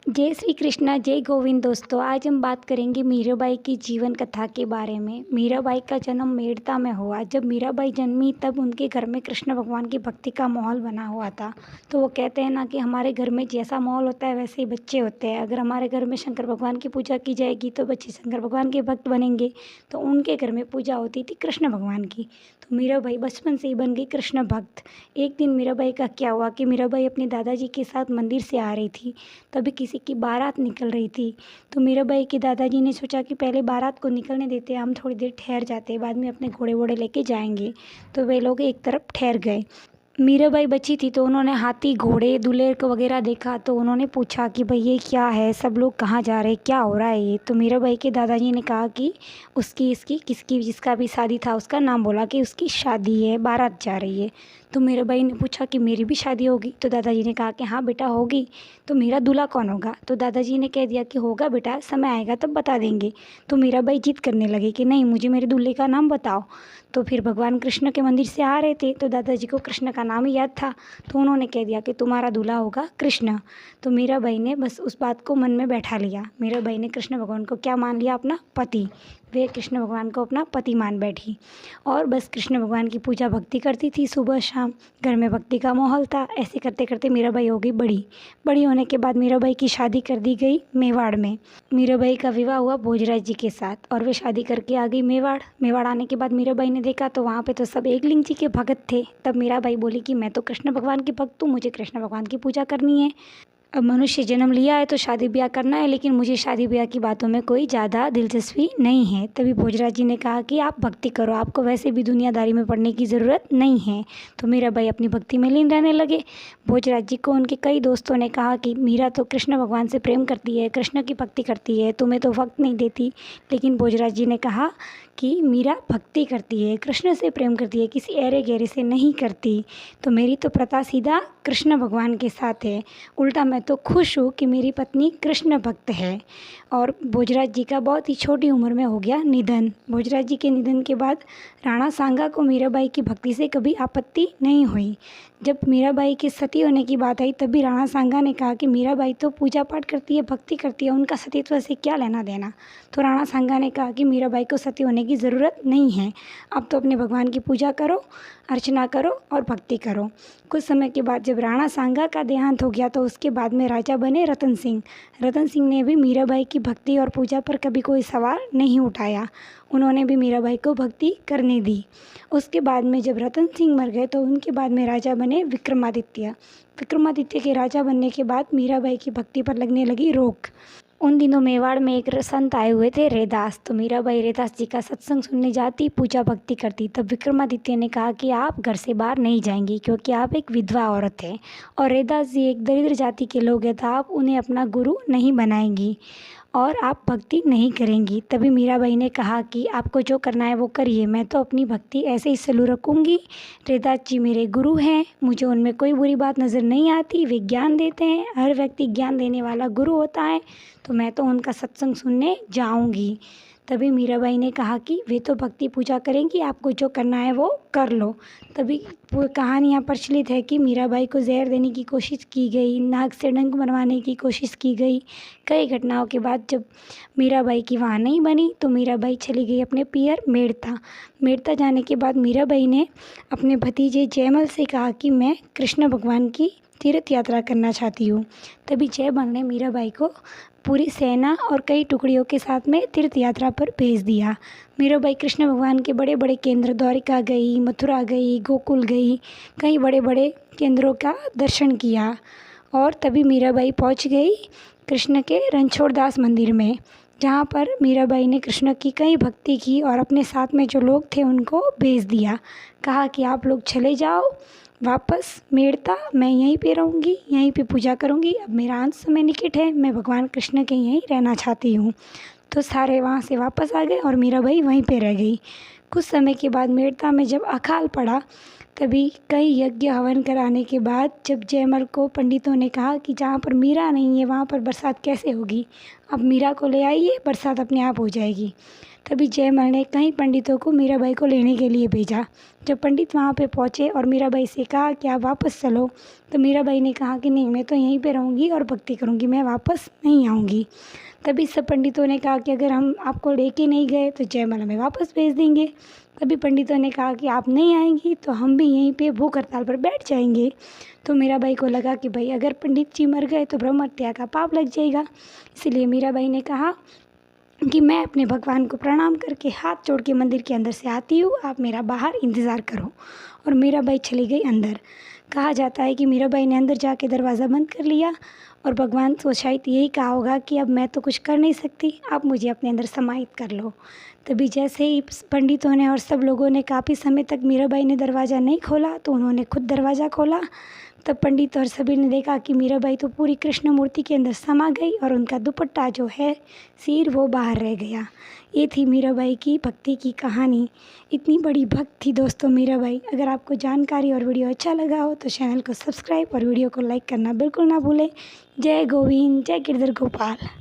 जय श्री कृष्णा जय गोविंद। दोस्तों, आज हम बात करेंगे मीराबाई की जीवन कथा के बारे में। मीराबाई का जन्म मेड़ता में हुआ। जब मीराबाई जन्मी तब उनके घर में कृष्ण भगवान की भक्ति का माहौल बना हुआ था। तो वो कहते हैं ना कि हमारे घर में जैसा माहौल होता है वैसे ही बच्चे होते हैं। अगर हमारे घर में शंकर भगवान की पूजा की जाएगी तो बच्चे शंकर भगवान के भक्त बनेंगे। तो उनके घर में पूजा होती थी कृष्ण भगवान की। तो मीराबाई बचपन से ही बन गई कृष्ण भक्त। एक दिन मीराबाई का क्या हुआ कि मीराबाई अपने दादाजी के साथ मंदिर से आ रही थी। तभी किसी की बारात निकल रही थी। तो मीराबाई के दादाजी ने सोचा कि पहले बारात को निकलने देते हैं, हम थोड़ी देर ठहर जाते हैं, बाद में अपने घोड़े वोड़े लेके जाएंगे। तो वे लोग एक तरफ ठहर गए। मीराबाई बची थी तो उन्होंने हाथी घोड़े दूल्हे को वगैरह देखा। तो उन्होंने पूछा कि भाई ये क्या है, सब लोग कहाँ जा रहे हैं, क्या हो रहा है ये। तो मीराबाई के दादाजी ने कहा कि उसकी इसकी किसकी जिसका भी शादी था उसका नाम बोला कि उसकी शादी है, बारात जा रही है। तो मीराबाई ने पूछा कि मेरी भी शादी होगी। तो दादाजी ने कहा कि हाँ बेटा होगी। तो मेरा दूल्हा कौन होगा। तो दादाजी ने कह दिया कि होगा बेटा, समय आएगा तब बता देंगे। तो मीराबाई जिद करने लगी कि नहीं, मुझे मेरे दूल्हे का नाम बताओ। तो फिर भगवान कृष्ण के मंदिर से आ रहे थे तो दादाजी को कृष्ण का नाम ही याद था। तो उन्होंने कह दिया कि तुम्हारा दूल्हा होगा कृष्ण। तो मीराबाई ने बस उस बात को मन में बैठा लिया। मीराबाई ने कृष्ण भगवान को क्या मान लिया, अपना पति। वे कृष्ण भगवान को अपना पति मान बैठी और बस कृष्ण भगवान की पूजा भक्ति करती थी। सुबह शाम घर में भक्ति का माहौल था। ऐसे करते करते मीराबाई हो गई बड़ी। बड़ी होने के बाद मीराबाई की शादी कर दी गई मेवाड़ में। मीराबाई का विवाह हुआ भोजराज जी के साथ और वे शादी करके आ गई मेवाड़। मेवाड़ आने के बाद मीराबाई ने देखा तो वहाँ पे तो सब एकलिंग जी के भगत थे। तब मीराबाई बोली कि मैं तो कृष्ण भगवान की भक्त हूँ, मुझे कृष्ण भगवान की पूजा करनी है। अब मनुष्य जन्म लिया है तो शादी ब्याह करना है, लेकिन मुझे शादी ब्याह की बातों में कोई ज़्यादा दिलचस्पी नहीं है। तभी भोजराज जी ने कहा कि आप भक्ति करो, आपको वैसे भी दुनियादारी में पड़ने की ज़रूरत नहीं है। तो मीराबाई अपनी भक्ति में लीन रहने लगे। भोजराज जी को उनके कई दोस्तों ने कहा कि मीरा तो कृष्ण भगवान से प्रेम करती है, कृष्ण की भक्ति करती है, तुम्हें तो वक्त नहीं देती। लेकिन भोजराज जी ने कहा कि मीरा भक्ति करती है, कृष्ण से प्रेम करती है, किसी ऐरे गहरे से नहीं करती। तो मेरी तो प्रथा सीधा कृष्ण भगवान के साथ है। उल्टा मैं तो खुश हूँ कि मेरी पत्नी कृष्ण भक्त है। और भोजराज जी का बहुत ही छोटी उम्र में हो गया निधन। भोजराज जी के निधन के बाद राणा सांगा को मीराबाई की भक्ति से कभी आपत्ति नहीं हुई। जब मीराबाई के सती होने की बात आई तब भी राणा सांगा ने कहा कि मीराबाई तो पूजा पाठ करती है, भक्ति करती है, उनका सतीत्व से क्या लेना देना। तो राणा सांगा ने कहा कि मीराबाई को सती होने की ज़रूरत नहीं है, अब तो अपने भगवान की पूजा करो, अर्चना करो और भक्ति करो। कुछ समय के बाद जब राणा सांगा का देहांत हो गया तो उसके बाद में राजा बने रतन सिंह। रतन सिंह ने भी मीराबाई की भक्ति और पूजा पर कभी कोई सवाल नहीं उठाया। उन्होंने भी मीराबाई को भक्ति करने दी। उसके बाद में जब रतन सिंह मर गए तो उनके बाद में राजा बने विक्रमादित्य। विक्रमादित्य के राजा बनने के बाद मीराबाई की भक्ति पर लगने लगी रोक। उन दिनों मेवाड़ में एक संत आए हुए थे, रैदास। तो मीराबाई रैदास जी का सत्संग सुनने जाती, पूजा भक्ति करती। तब विक्रमादित्य ने कहा कि आप घर से बाहर नहीं जाएंगी क्योंकि आप एक विधवा औरत हैं और रैदास जी एक दरिद्र जाति के लोग हैं, तो आप उन्हें अपना गुरु नहीं बनाएंगी और आप भक्ति नहीं करेंगी। तभी मीराबाई ने कहा कि आपको जो करना है वो करिए, मैं तो अपनी भक्ति ऐसे ही चालू रखूँगी। रैदास जी मेरे गुरु हैं, मुझे उनमें कोई बुरी बात नज़र नहीं आती, वे ज्ञान देते हैं, हर व्यक्ति ज्ञान देने वाला गुरु होता है, तो मैं तो उनका सत्संग सुनने जाऊँगी। तभी मीराबाई ने कहा कि वे तो भक्ति पूजा करेंगी, आपको जो करना है वो कर लो। तभी कहानी यहाँ प्रचलित है कि मीराबाई को जहर देने की कोशिश की गई, नाक से डंक मरवाने की कोशिश की गई। कई घटनाओं के बाद जब मीराबाई की वहाँ नहीं बनी तो मीराबाई चली गई अपने पियर मेड़ता। मेड़ता जाने के बाद मीराबाई ने अपने भतीजे जयमल से कहा कि मैं कृष्ण भगवान की तीर्थ यात्रा करना चाहती हूँ। तभी जयमल ने मीराबाई को पूरी सेना और कई टुकड़ियों के साथ में तीर्थ यात्रा पर भेज दिया। मीराबाई कृष्ण भगवान के बड़े बड़े केंद्र द्वारिका गई, मथुरा गई, गोकुल गई, कई बड़े बड़े केंद्रों का दर्शन किया। और तभी मीराबाई पहुंच गई कृष्ण के रणछोड़ दास मंदिर में, जहाँ पर मीराबाई ने कृष्ण की कई भक्ति की और अपने साथ में जो लोग थे उनको भेज दिया। कहा कि आप लोग चले जाओ वापस मेड़ता, मैं यहीं पे रहूँगी, यहीं पे पूजा करूँगी, अब मेरा अंत समय निकट है, मैं भगवान कृष्ण के यहीं रहना चाहती हूँ। तो सारे वहाँ से वापस आ गए और मीराबाई वहीं पे रह गई। कुछ समय के बाद मेड़ता में जब अकाल पड़ा तभी कई यज्ञ हवन कराने के बाद जब जयमल को पंडितों ने कहा कि जहाँ पर मीरा नहीं है वहाँ पर बरसात कैसे होगी, अब मीरा को ले आइए, बरसात अपने आप हो जाएगी। तभी जयमल ने कई पंडितों को मीराबाई को लेने के लिए भेजा। जब पंडित वहाँ पे पहुँचे और मीराबाई से कहा कि आप वापस चलो, तो मीराबाई ने कहा कि नहीं, मैं तो यहीं पे रहूँगी और भक्ति करूँगी, मैं वापस नहीं आऊँगी। तभी सब पंडितों ने कहा कि अगर हम आपको लेके नहीं गए तो जयमल हमें वापस भेज देंगे। तभी पंडितों ने कहा कि आप नहीं आएंगी तो हम भी यहीं पे भूख हड़ताल पर बैठ जाएंगे। तो मीराबाई को लगा कि भाई अगर पंडित जी मर गए तो ब्रह्म हत्या का पाप लग जाएगा। इसलिए मीराबाई ने कहा कि मैं अपने भगवान को प्रणाम करके हाथ जोड़ के मंदिर के अंदर से आती हूँ, आप मेरा बाहर इंतज़ार करो। और मीराबाई चली गई अंदर। कहा जाता है कि मीराबाई ने अंदर जाके दरवाज़ा बंद कर लिया और भगवान को शायद यही कहा होगा कि अब मैं तो कुछ कर नहीं सकती, आप मुझे अपने अंदर समाहित कर लो। तभी जैसे ही पंडितों ने और सब लोगों ने काफ़ी समय तक मीराबाई ने दरवाज़ा नहीं खोला तो उन्होंने खुद दरवाज़ा खोला। तब पंडित और सभी ने देखा कि मीराबाई तो पूरी कृष्ण मूर्ति के अंदर समा गई और उनका दुपट्टा जो है सिर वो बाहर रह गया। ये थी मीराबाई की भक्ति की कहानी। इतनी बड़ी भक्त थी दोस्तों मीराबाई। अगर आपको जानकारी और वीडियो अच्छा लगा हो तो चैनल को सब्सक्राइब और वीडियो को लाइक करना बिल्कुल ना भूलें। जय गोविंद, जय गिरधर गोपाल।